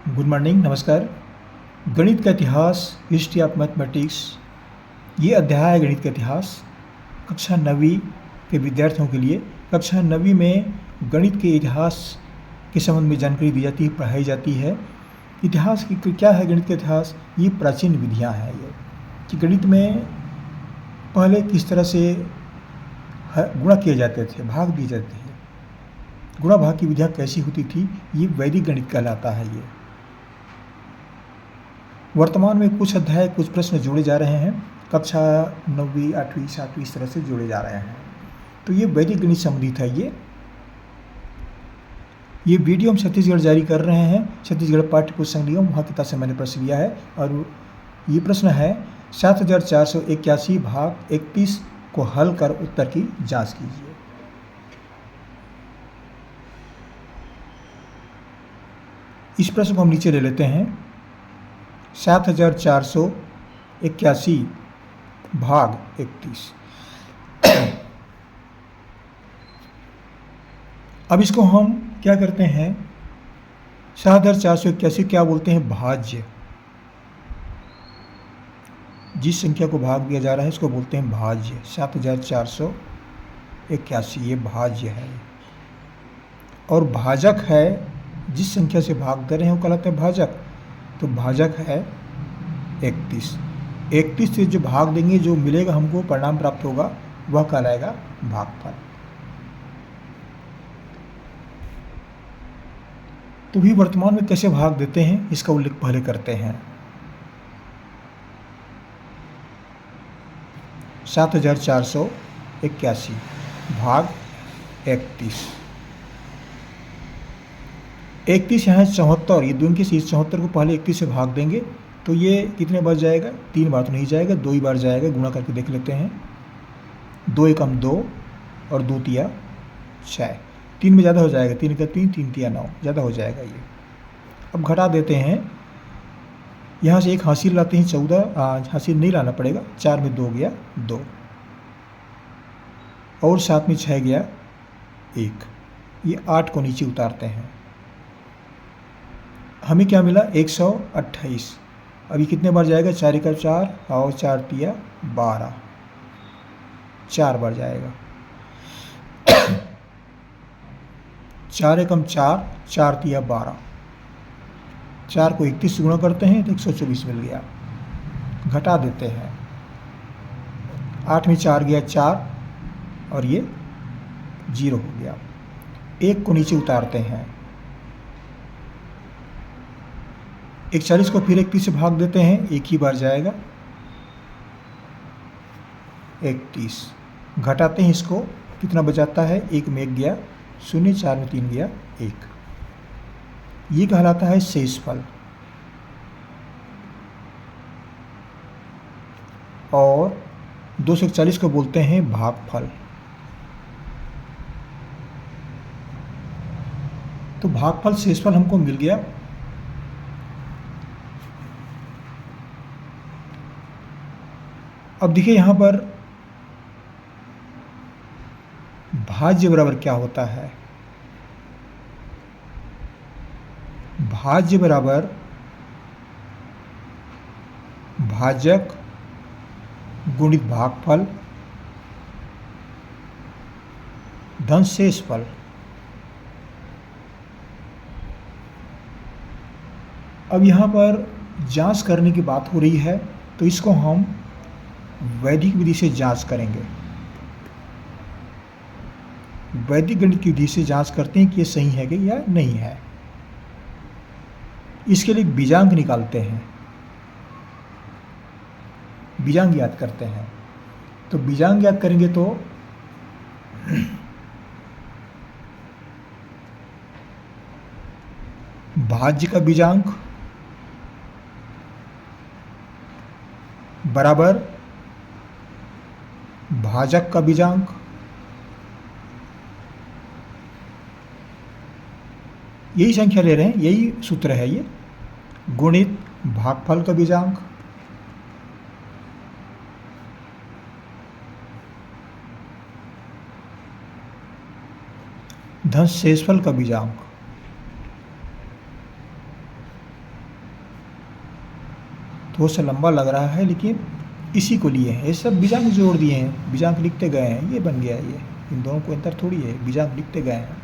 Good morning, नमस्कार। गणित का इतिहास, हिस्ट्री ऑफ मैथमेटिक्स, ये अध्याय है गणित का इतिहास कक्षा 9वीं के विद्यार्थियों के लिए। कक्षा 9वीं में गणित के इतिहास के संबंध में जानकारी दी जाती है, पढ़ाई जाती है। इतिहास की क्या है गणित का इतिहास? ये प्राचीन विधियाँ हैं ये कि गणित में पहले किस तरह से गुणा किए जाते थे, भाग दिए जाते थे, गुणा भाग की विधियाँ कैसी होती थी, ये वैदिक गणित कहलाता है। ये वर्तमान में कुछ अध्याय, कुछ प्रश्न जोड़े जा रहे हैं, कक्षा 9वीं 8वीं 7वीं इस तरह से जोड़े जा रहे हैं। तो ये वैदिक गणित संबंधित है। ये वीडियो हम छत्तीसगढ़ जारी कर रहे हैं, छत्तीसगढ़ पाठ्य पुस्तक निगम, वहाँ किताब से मैंने प्रश्न लिया है। और ये प्रश्न है 7481 भाग 31 को हल कर उत्तर की जांच कीजिए। इस प्रश्न को हम नीचे ले लेते हैं। 7481 भाग 31। अब इसको हम क्या करते हैं, 7481 क्या बोलते हैं? भाज्य। जिस संख्या को भाग दिया जा रहा है इसको बोलते हैं भाज्य। 7481 ये भाज्य है। और भाजक है, जिस संख्या से भाग दे रहे हैं वो कहलाते हैं भाजक। तो भाजक है 31। 31 से जो भाग देंगे, जो मिलेगा हमको, परिणाम प्राप्त होगा, वह कहलाएगा भागफल। तो भी वर्तमान में कैसे भाग देते हैं इसका उल्लेख पहले करते हैं। 7481 भाग 31। 31 यहाँ 74, ये दोनों के 74 को पहले 31 से भाग देंगे तो ये कितने बार जाएगा? 3 बार तो नहीं जाएगा, 2 ही बार जाएगा। गुणा करके देख लेते हैं। 2 एकम 2 और 2 तिया 6। 3 में ज़्यादा हो जाएगा, 3 का 3, 3 तिया 9, ज़्यादा हो जाएगा ये। अब घटा देते हैं, यहाँ से एक हासिल लाते हैं 14, हासिल नहीं लाना पड़ेगा। 4 में 2 गया 2, और 7 में 6 गया 1। ये 8 को नीचे उतारते हैं, हमें क्या मिला? 128। अभी कितने बार जाएगा? 4 एकम 4 और 4 तिया 12, 4 बार जाएगा। 4 एकम 4, 4 तिया 12, 4 को 31 से गुणा करते हैं तो 124 मिल गया। घटा देते हैं, 8 में 4 गया 4, और ये 0 हो गया। 1 को नीचे उतारते हैं, 41 को फिर 31 से भाग देते हैं, एक ही बार जाएगा 31। घटाते हैं इसको, कितना बचाता है? 1 में 1 गया 0, 4 में 3 गया 1। ये कहलाता है शेषफल। और 241 को बोलते हैं भागफल। तो भागफल शेषफल हमको मिल गया। अब देखिए यहाँ पर भाज्य बराबर क्या होता है? भाज्य बराबर भाजक गुणित भागफल धन शेषफल। अब यहाँ पर जांच करने की बात हो रही है, तो इसको हम वैदिक विधि से जांच करेंगे। वैदिक गणित की विधि से जांच करते हैं कि ये सही है कि या नहीं है। इसके लिए बीजांक निकालते हैं, बीजांक याद करते हैं। तो बीजांक याद करेंगे तो भाज्य का बीजांक बराबर भाजक का बीजांक, यही संख्या ले रहे हैं, यही सूत्र है ये, गुणित भागफल का बीजांक धन शेषफल का बीजांक। थोड़ा सा लंबा लग रहा है लेकिन इसी को लिए हैं, ये सब बीजांक जोड़ दिए हैं, बीजांक लिखते गए हैं, ये बन गया ये, इन दोनों को अंतर थोड़ी है, बीजांक लिखते गए हैं।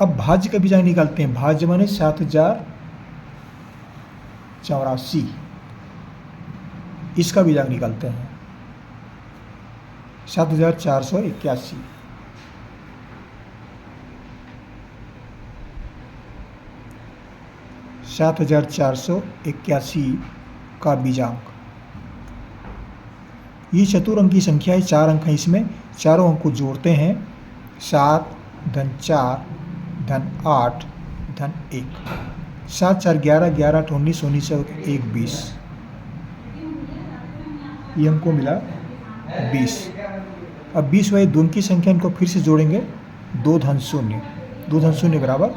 अब भाज्य का बीजांक निकालते हैं। भाज्य माने 7084, इसका बीजांक निकालते हैं 7481। सात 7481 का बीजांक, ये चतुर अंकी संख्या है, 4 अंक है इसमें, चारों अंक को जोड़ते हैं, 7 धन 4 धन 8 धन 1, 7 4 11, 11 8 19, 19 1 20, ये हमको मिला 20। अब 20 वही 2 अंकी संख्या, इनको फिर से जोड़ेंगे, 2 धन 0, 2 धन 0 बराबर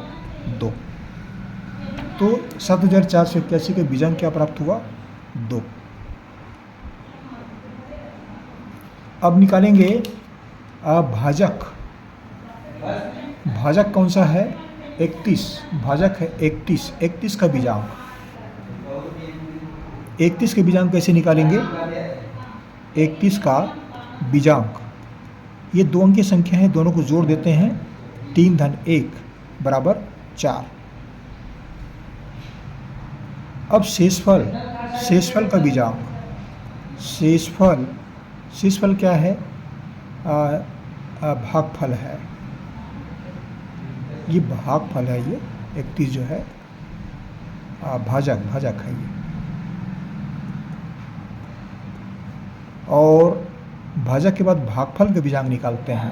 2। तो 7481 के बीजांक क्या प्राप्त हुआ? 2। अब निकालेंगे भाजक। भाजक कौन सा है? 31। भाजक है 31, 31 का बीजांक। 31 के बीजांक कैसे निकालेंगे? 31 का बीजांक, ये 2 अंकी संख्या है, दोनों को जोड़ देते हैं, 3 धन 1 बराबर 4। अब शेषफल, शेषफल का बीजांक, शेषफल क्या है? भागफल है, ये भागफल है, ये 31 जो है भाजक है ये। और भाजक के बाद भागफल का बीजांक निकालते हैं।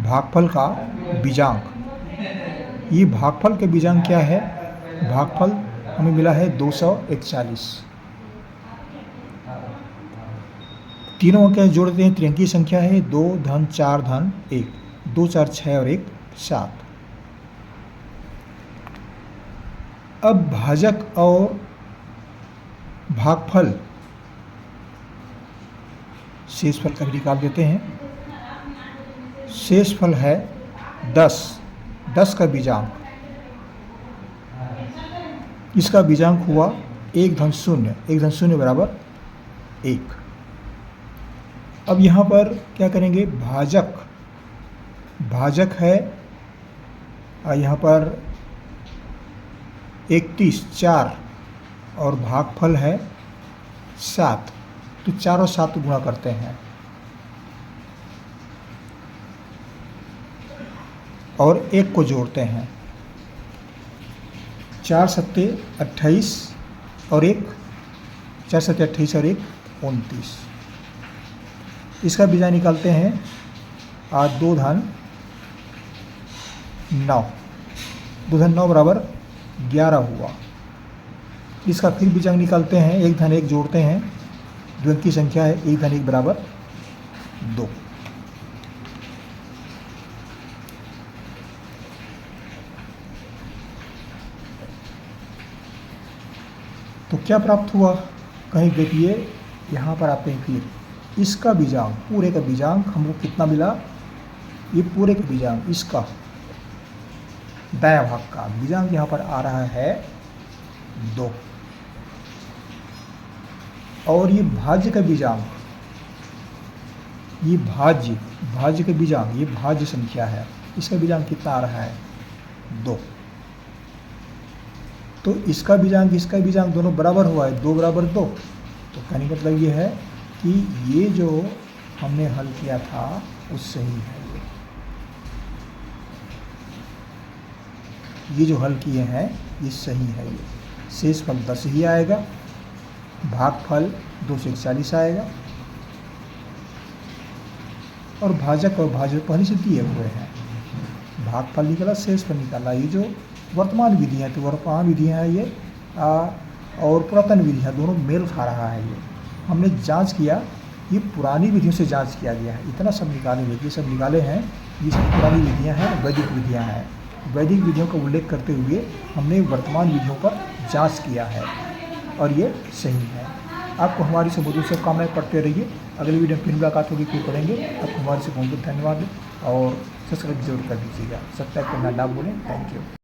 भागफल का बीजांक, ये भागफल के बीजांक क्या है? भागफल हमें मिला है 241। तीनों अंक जोड़ते हैं, त्रिअंकी संख्या है, 2 धन 4 धन 1, 2 4 6 और 1 7। अब भाजक और भागफल शेषफल का भी निकाल देते हैं। शेषफल है 10, 10 का बीजांक, इसका बीजांक हुआ 1 धन 0, 1 धन 0 बराबर 1। अब यहाँ पर क्या करेंगे? भाजक, भाजक है यहाँ पर 31 4 और भागफल है 7, तो 4 और 7 गुणा करते हैं और 1 को जोड़ते हैं, 4 सत्ते 28 और 1, 4 सत्ते 28 और 1 29। इसका बीजांक निकालते हैं 2 धन 9, 2 धन 9 बराबर 11 हुआ। इसका फिर बीजांक निकालते हैं, 1 धन 1 जोड़ते हैं, 2 अंकी संख्या है, 1 धन 1 बराबर 2। तो क्या प्राप्त हुआ? कहीं देखिए, यहाँ पर आते हैं, फिर इसका बीजांक, पूरे का बीजांक हमको कितना मिला? ये पूरे का बीजांक, इसका दायां भाग का बीजांक यहाँ पर आ रहा है 2। और ये भाज्य का बीजांक, ये भाज्य का बीजांक, ये भाज्य संख्या है, इसका बीजांक कितना आ रहा है? 2। तो इसका बीजांक इसका बीजांक दोनों बराबर हुआ है, 2 बराबर 2। तो कहने का मतलब ये है कि ये जो हमने हल किया था वो सही है। ये जो हल किए हैं ये सही है। ये शेषफल 10 ही आएगा, भागफल 241 आएगा और भाजक और भाजक पहले से दिए हुए हैं। भागफल निकला, शेषफल निकाला। ये जो वर्तमान विधि है, तो वर्तमान विधियाँ हैं ये और पुरातन विधियाँ दोनों मेल खा रहा है। ये हमने जांच किया, ये पुरानी विधियों से जांच किया गया है। इतना सब निकाले, ये सब निकाले हैं, ये सब पुरानी विधियाँ हैं, वैदिक विधियाँ हैं। वैदिक विधियों का उल्लेख करते हुए हमने वर्तमान विधियों पर जांच किया है और ये सही है। आपको हमारी से बहुत शुभकामनाएं, पढ़ते रहिए। अगली वीडियो में फिर मुलाकात होगी, फिर पढ़ेंगे। आपको हमारे से बहुत बहुत धन्यवाद और सब्सक्राइब जरूर कर दीजिएगा। सब्सक्राइब करना ना भूलें। Thank you.